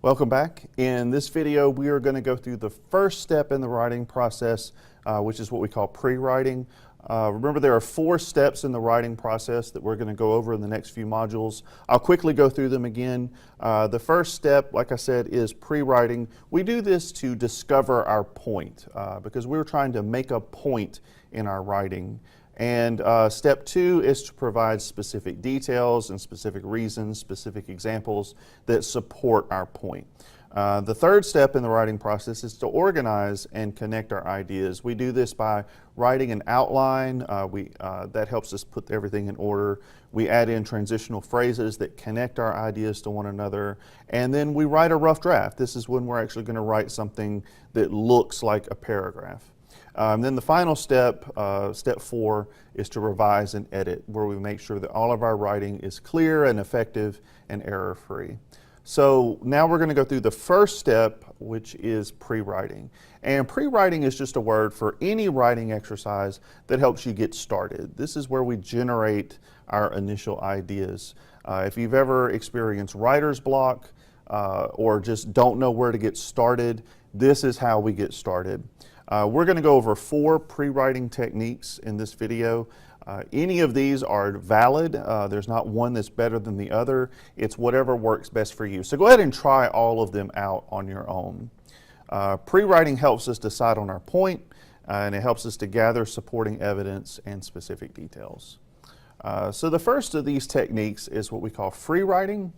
Welcome back. In this video, we are going to go through the first step in the writing process, which is what we call pre-writing. Remember, there are 4 steps in the writing process that we're going to go over in the next few modules. I'll quickly go through them again. The first step, like I said, is pre-writing. We do this to discover our point because we're trying to make a point in our writing. And step 2 is to provide specific details and specific reasons, specific examples that support our point. The third step in the writing process is to organize and connect our ideas. We do this by writing an outline. That helps us put everything in order. We add in transitional phrases that connect our ideas to one another. And then we write a rough draft. This is when we're actually going to write something that looks like a paragraph. Then the final step, step 4, is to revise and edit, where we make sure that all of our writing is clear and effective and error-free. So now we're going to go through the first step, which is pre-writing. And pre-writing is just a word for any writing exercise that helps you get started. This is where we generate our initial ideas. If you've ever experienced writer's block or just don't know where to get started, this is how we get started. We're going to go over 4 pre-writing techniques in this video. Any of these are valid. There's not one that's better than the other. It's whatever works best for you. So go ahead and try all of them out on your own. Pre-writing helps us decide on our point, and it helps us to gather supporting evidence and specific details. So the first of these techniques is what we call free writing.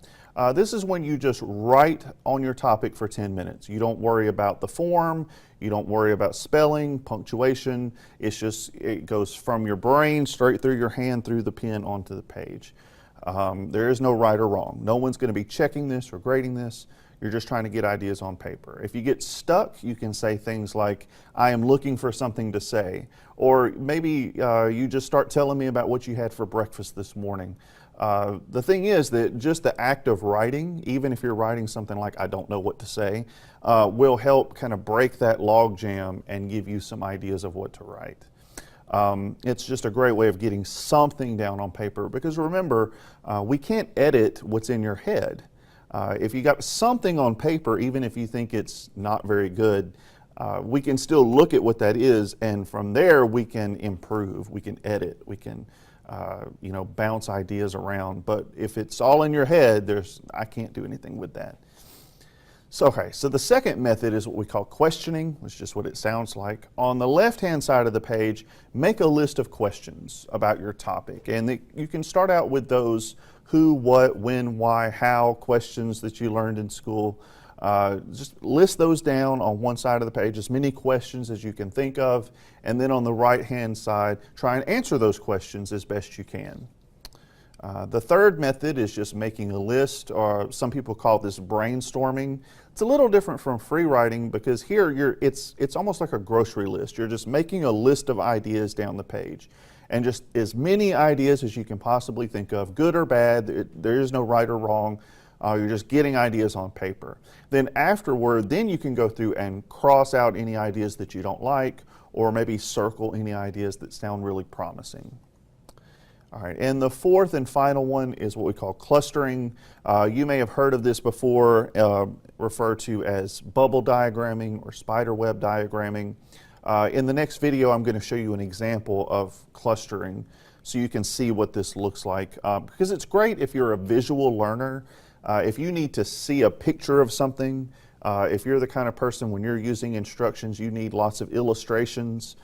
This is when you just write on your topic for 10 minutes. You don't worry about the form, you don't worry about spelling, punctuation. It goes from your brain straight through your hand, through the pen, onto the page. There is no right or wrong. No one's going to be checking this or grading this. You're just trying to get ideas on paper. If you get stuck, you can say things like, I am looking for something to say. Or maybe you just start telling me about what you had for breakfast this morning. The thing is that just the act of writing, even if you're writing something like, I don't know what to say, will help kind of break that log jam and give you some ideas of what to write. It's just a great way of getting something down on paper because remember, we can't edit what's in your head. If you got something on paper, even if you think it's not very good, we can still look at what that is, and from there we can improve, we can edit, we can bounce ideas around. But if it's all in your head, I can't do anything with that. So the second method is what we call questioning, which is just what it sounds like. On the left-hand side of the page, make a list of questions about your topic. And you can start out with those who, what, when, why, how questions that you learned in school. Just list those down on one side of the page, as many questions as you can think of. And then on the right-hand side, try and answer those questions as best you can. The third method is just making a list, or some people call this brainstorming. It's a little different from free writing because here it's almost like a grocery list. You're just making a list of ideas down the page. And just as many ideas as you can possibly think of, good or bad, there is no right or wrong. You're just getting ideas on paper. Then afterward, then you can go through and cross out any ideas that you don't like, or maybe circle any ideas that sound really promising. All right, and the fourth and final one is what we call clustering. You may have heard of this before, referred to as bubble diagramming or spider web diagramming. In the next video, I'm going to show you an example of clustering so you can see what this looks like. Because it's great if you're a visual learner. If you need to see a picture of something, if you're the kind of person when you're using instructions, you need lots of illustrations,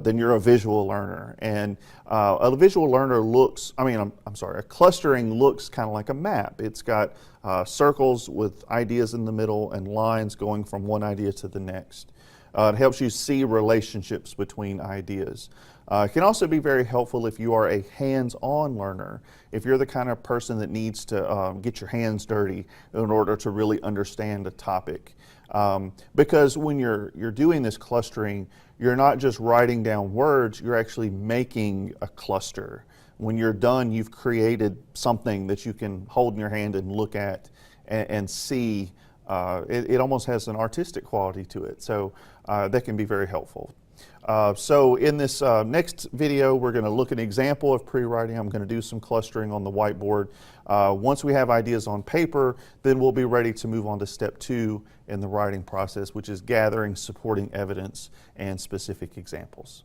then you're a visual learner. And a visual learner a clustering looks kind of like a map. It's got circles with ideas in the middle and lines going from one idea to the next. It helps you see relationships between ideas. It can also be very helpful if you are a hands-on learner, if you're the kind of person that needs to get your hands dirty in order to really understand a topic. Because when you're doing this clustering, you're not just writing down words, you're actually making a cluster. When you're done, you've created something that you can hold in your hand and look at and see. It almost has an artistic quality to it, so that can be very helpful. So in this next video, we're going to look at an example of pre-writing. I'm going to do some clustering on the whiteboard. Once we have ideas on paper, then we'll be ready to move on to step 2 in the writing process, which is gathering supporting evidence and specific examples.